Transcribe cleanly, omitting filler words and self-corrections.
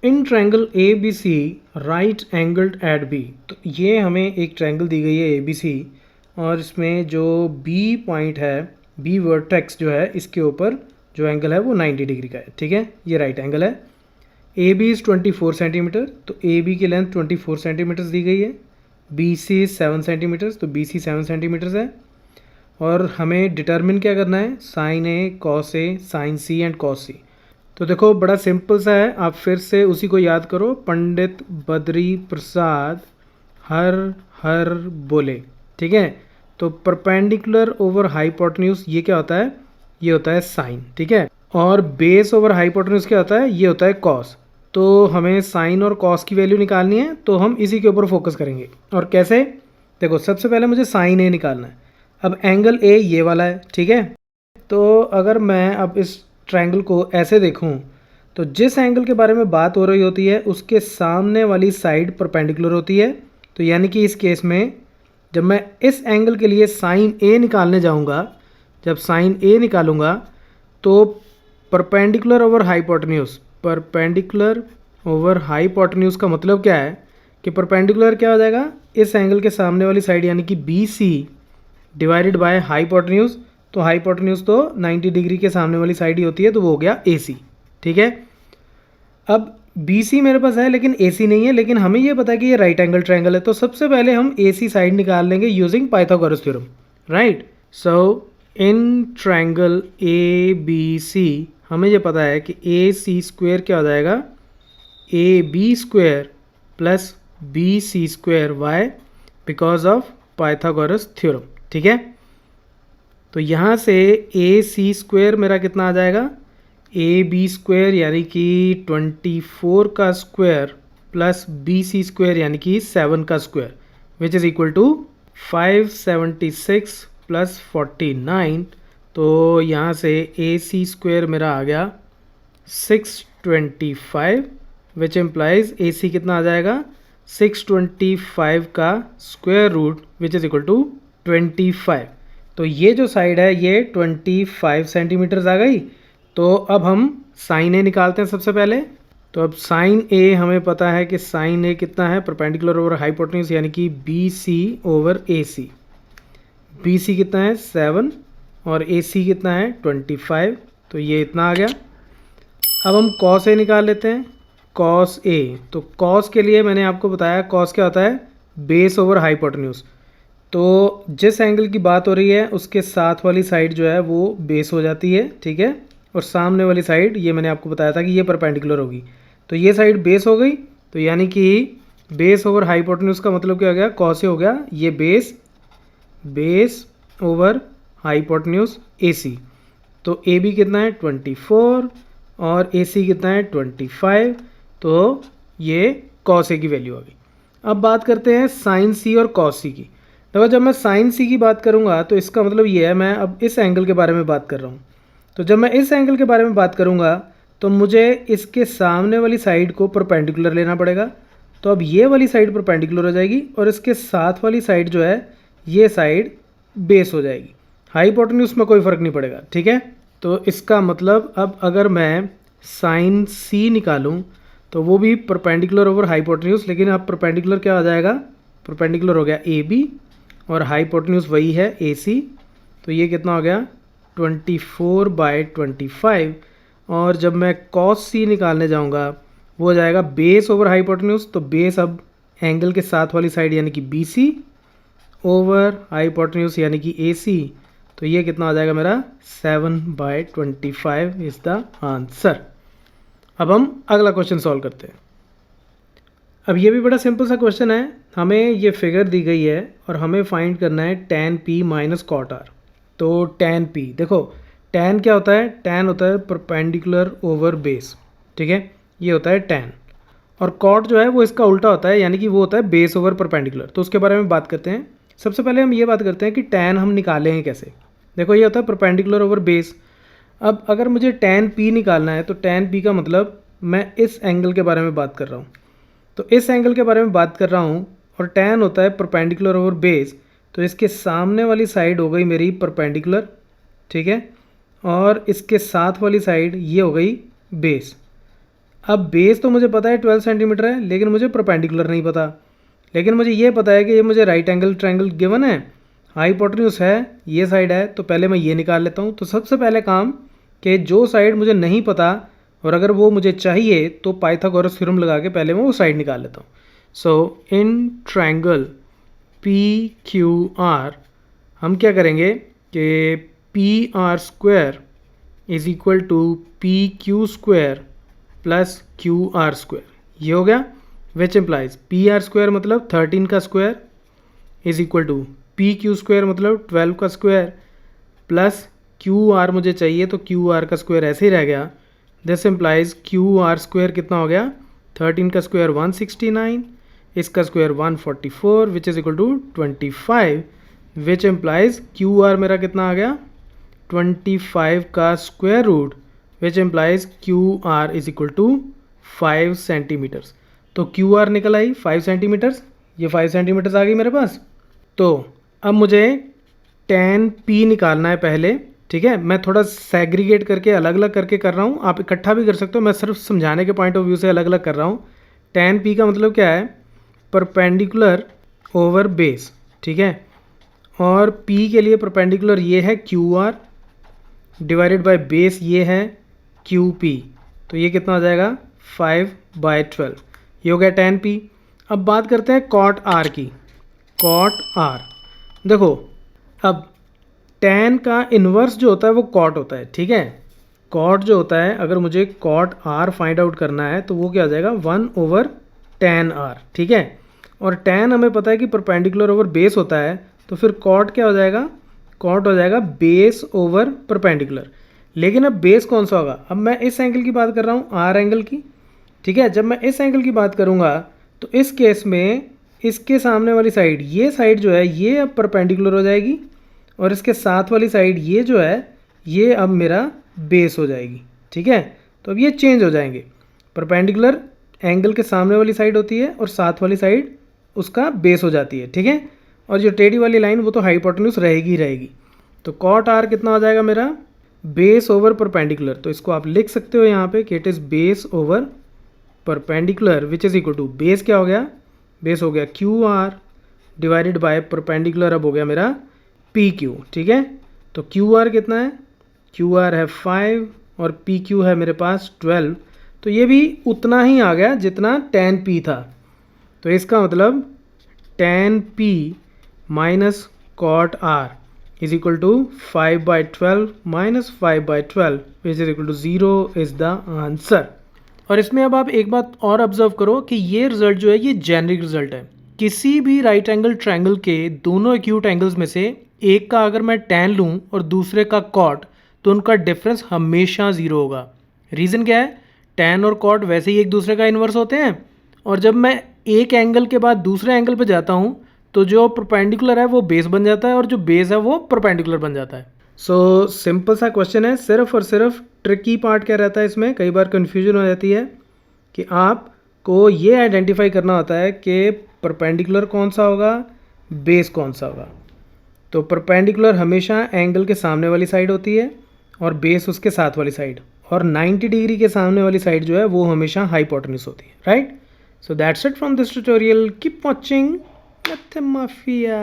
In triangle A B C right angled at B, तो ये हमें एक ट्रायंगल दी गई है ए बी सी, और इसमें जो बी पॉइंट है, बी वर्टेक्स जो है, इसके ऊपर जो एंगल है वो 90 डिग्री का है। ठीक है, ये राइट एंगल है। ए बी इज़ 24 सेंटीमीटर, तो ए बी की लेंथ 24 सेंटीमीटर्स दी गई है। बी सी इज़ 7 सेंटीमीटर्स, तो बी सी 7 सेंटीमीटर्स है। और हमें डिटर्मिन क्या करना है, sine A, cos A, sine C and cos C. तो देखो बड़ा सिंपल सा है, आप फिर से उसी को याद करो, पंडित बद्री प्रसाद हर हर बोले। ठीक है, तो परपेंडिकुलर ओवर हाइपोटेन्यूज ये क्या होता है, ये होता है साइन। ठीक है, और बेस ओवर हाइपोटेन्यूज क्या होता है, ये होता है कॉस। तो हमें साइन और कॉस की वैल्यू निकालनी है, तो हम इसी के ऊपर फोकस करेंगे। और कैसे, देखो सबसे पहले मुझे साइन ए निकालना है। अब एंगल ए ये वाला है। ठीक है, तो अगर मैं अब इस ट्रायंगल को ऐसे देखूं, तो जिस एंगल के बारे में बात हो रही होती है उसके सामने वाली साइड परपेंडिकुलर होती है। तो यानी कि इस केस में जब मैं इस एंगल के लिए साइन ए निकालने जाऊंगा, जब साइन ए निकालूंगा तो perpendicular over hypotenuse, perpendicular over hypotenuse का मतलब क्या है कि परपेंडिकुलर क्या हो जाएगा, इस एंगल के सामने वाली साइड यानी कि B C divided by hypotenuse. तो हाइपोटेन्यूज तो 90 डिग्री के सामने वाली साइड ही होती है, तो वो हो गया ए सी। ठीक है, अब बी सी मेरे पास है लेकिन ए सी नहीं है, लेकिन हमें ये पता है कि ये राइट एंगल ट्रायंगल है, तो सबसे पहले हम ए सी साइड निकाल लेंगे using Pythagoras theorem. Right, so in triangle A B C हमें ये पता है कि ए सी स्क्वेयर क्या हो जाएगा, A B square plus B C square, why, because of Pythagoras theorem. ठीक है, तो यहाँ से ए सी स्क्वेयर मेरा कितना आ जाएगा, ए बी स्क्वेयर यानी कि 24 का square plus B C square यानी कि 7 का square, which is equal to 576 प्लस 49। तो यहाँ से ए सी स्क्वेयर मेरा आ गया 625, विच एम्प्लाइज ए सी कितना आ जाएगा, 625 का square root, which is equal to 25। तो ये जो साइड है ये 25 सेंटीमीटर्स आ गई। तो अब हम साइन ए निकालते हैं सबसे पहले। तो अब साइन ए हमें पता है कि साइन ए कितना है, परपेंडिकुलर ओवर हाइपोटेन्यूज यानी कि बी सी ओवर ए सी। बी सी कितना है 7 और ए सी कितना है 25, तो ये इतना आ गया। अब हम कॉस ए निकाल लेते हैं, कॉस ए। तो कॉस के लिए मैंने आपको बताया कॉस क्या होता है, बेस ओवर हाइपोटेन्यूज। तो जिस एंगल की बात हो रही है उसके साथ वाली साइड जो है वो बेस हो जाती है। ठीक है, और सामने वाली साइड ये मैंने आपको बताया था कि ये परपेंडिकुलर होगी, तो ये साइड बेस हो गई। तो यानी कि बेस ओवर हाइपोटेन्यूज का मतलब क्या हो गया, कॉस ए हो गया, ये बेस ओवर हाइपोटेन्यूज ए सी। तो ए बी कितना है 24 और ए सी कितना है 25, तो ये कॉस ए की वैल्यू आ गई। अब बात करते हैं साइन सी और कॉस सी की। देखो जब मैं साइन सी की बात करूँगा तो इसका मतलब ये है, मैं अब इस एंगल के बारे में बात कर रहा हूँ। तो जब मैं इस एंगल के बारे में बात करूँगा तो मुझे इसके सामने वाली साइड को परपेंडिकुलर लेना पड़ेगा। तो अब ये वाली साइड परपेंडिकुलर हो जाएगी और इसके साथ वाली साइड जो है ये साइड बेस हो जाएगी। हाइपोटेन्यूज में कोई फ़र्क नहीं पड़ेगा। ठीक है, तो इसका मतलब अब अगर मैं साइन सी निकालूँ तो वो भी परपेंडिकुलर ओवर हाइपोटेन्यूज, लेकिन अब परपेंडिकुलर क्या हो जाएगा, परपेंडिकुलर हो गया ए बी और हाइपोटेन्यूज वही है ए सी। तो ये कितना हो गया 24/25। और जब मैं कॉस सी निकालने जाऊंगा वो हो जाएगा बेस ओवर हाइपोटेन्यूज। तो बेस अब एंगल के साथ वाली साइड यानी कि बी सी ओवर हाइपोटेन्यूज यानी कि ए सी। तो ये कितना आ जाएगा मेरा 7/25 इज़ द आंसर। अब हम अगला क्वेश्चन सॉल्व करते हैं। अब ये भी बड़ा सिंपल सा क्वेश्चन है, हमें ये फिगर दी गई है और हमें फाइंड करना है tan p minus cot R. तो tan p, देखो tan क्या होता है, tan होता है परपेंडिकुलर ओवर बेस। ठीक है, ये होता है tan, और कॉट जो है वो इसका उल्टा होता है, यानी कि वो होता है बेस ओवर परपेंडिकुलर। तो उसके बारे में बात करते हैं। सबसे पहले हम ये बात करते हैं कि tan हम निकालेंगे कैसे। देखो ये होता है परपेंडिकुलर ओवर बेस। अब अगर मुझे tan p निकालना है तो tan p का मतलब मैं इस एंगल के बारे में बात कर रहा हूँ, तो इस एंगल के बारे में बात कर रहा हूँ, और tan होता है परपेंडिकुलर ओवर बेस। तो इसके सामने वाली साइड हो गई मेरी परपेंडिकुलर। ठीक है, और इसके साथ वाली साइड ये हो गई बेस। अब बेस तो मुझे पता है 12 सेंटीमीटर है, लेकिन मुझे परपेंडिकुलर नहीं पता। लेकिन मुझे ये पता है कि ये मुझे राइट एंगल ट्रायंगल गिवन है, हाइपोटेन्यूज है, ये साइड है, तो पहले मैं ये निकाल लेता हूँ। तो सबसे पहले काम कि जो साइड मुझे नहीं पता और अगर वो मुझे चाहिए तो पाइथागोरस थ्योरम लगा के पहले मैं वो साइड निकाल लेता हूँ। So in triangle P Q R हम क्या करेंगे कि P R square is equal to P Q square plus Q R square, ये हो गया। Which implies P R square मतलब 13 का square is equal to P Q square मतलब 12 का स्क्वायर प्लस क्यू आर मुझे चाहिए तो क्यू आर का स्क्वायर ऐसे ही रह गया। This implies Q R square कितना हो गया, 13 का स्क्वायर 169, इसका square 144 which is equal to 25, which implies Q R मेरा कितना आ गया 25 का square root, which implies Q R is equal to 5 centimetres. तो क्यू आर निकल आई 5 सेंटीमीटर्स, ये 5 सेंटीमीटर्स आ गई मेरे पास। तो अब मुझे tan p निकालना है पहले, ठीक है। मैं थोड़ा सेग्रीगेट करके अलग अलग करके कर रहा हूँ, आप इकट्ठा भी कर सकते हो, मैं सिर्फ समझाने के पॉइंट ऑफ व्यू से अलग अलग कर रहा हूँ। tan p का मतलब क्या है, परपेंडिकुलर ओवर बेस, ठीक है। और p के लिए परपेंडिकुलर ये है Q R divided by base ये है क्यू पी, तो ये कितना हो जाएगा 5/12, ये हो गया tan p। अब बात करते हैं cot r की। cot r देखो, अब tan का इन्वर्स जो होता है वो cot होता है, ठीक है। cot जो होता है, अगर मुझे cot r फाइंड आउट करना है तो वो क्या हो जाएगा 1/tan r, ठीक है। और tan हमें पता है कि परपेंडिकुलर ओवर बेस होता है, तो फिर cot क्या हो जाएगा, cot हो जाएगा बेस ओवर परपेंडिकुलर। लेकिन अब बेस कौन सा होगा, अब मैं इस एंगल की बात कर रहा हूँ r एंगल की, ठीक है। जब मैं इस एंगल की बात करूँगा तो इस केस में इसके सामने वाली साइड, ये साइड जो है ये अब परपेंडिकुलर हो जाएगी और इसके साथ वाली साइड ये जो है ये अब मेरा बेस हो जाएगी, ठीक है। तो अब ये चेंज हो जाएंगे, परपेंडिकुलर एंगल के सामने वाली साइड होती है और साथ वाली साइड उसका बेस हो जाती है, ठीक है। और जो टेढ़ी वाली लाइन वो तो हाइपोटेन्यूज रहेगी ही रहेगी। तो कॉट आर कितना हो जाएगा मेरा, बेस ओवर परपेंडिकुलर। तो इसको आप लिख सकते हो यहाँ पे कि it is base over perpendicular which is equal to, base क्या हो गया, बेस हो गया Q R divided by perpendicular, अब हो गया मेरा पी क्यू, ठीक है। तो क्यू आर कितना है, क्यू आर है 5 और पी क्यू है मेरे पास 12, तो ये भी उतना ही आ गया जितना tan p था। तो इसका मतलब tan p minus cot r is equal to 5/12 minus 5/12 which is equal to 0 is the answer. और इसमें अब आप एक बात और ऑब्जर्व करो कि ये रिजल्ट जो है ये जेनरिक रिजल्ट है। किसी भी राइट एंगल ट्रायंगल के दोनों एक्यूट एंगल्स में से एक का अगर मैं tan लूँ और दूसरे का कॉट, तो उनका डिफरेंस हमेशा ज़ीरो होगा। रीज़न क्या है, tan और cot वैसे ही एक दूसरे का इन्वर्स होते हैं, और जब मैं एक एंगल के बाद दूसरे एंगल पर जाता हूँ तो जो परपेंडिकुलर है वो बेस बन जाता है और जो बेस है वो परपेंडिकुलर बन जाता है। सो सिंपल सा क्वेश्चन है, सिर्फ और सिर्फ ट्रिकी पार्ट क्या रहता है इसमें, कई बार कन्फ्यूजन हो जाती है कि आपको ये आइडेंटिफाई करना होता है कि परपेंडिकुलर कौन सा होगा, बेस कौन सा होगा। तो परपेंडिकुलर हमेशा एंगल के सामने वाली साइड होती है और बेस उसके साथ वाली साइड, और 90 डिग्री के सामने वाली साइड जो है वो हमेशा हाइपोटेन्यूज होती है, right. So that's it from this tutorial, keep watching मैथमाफिया।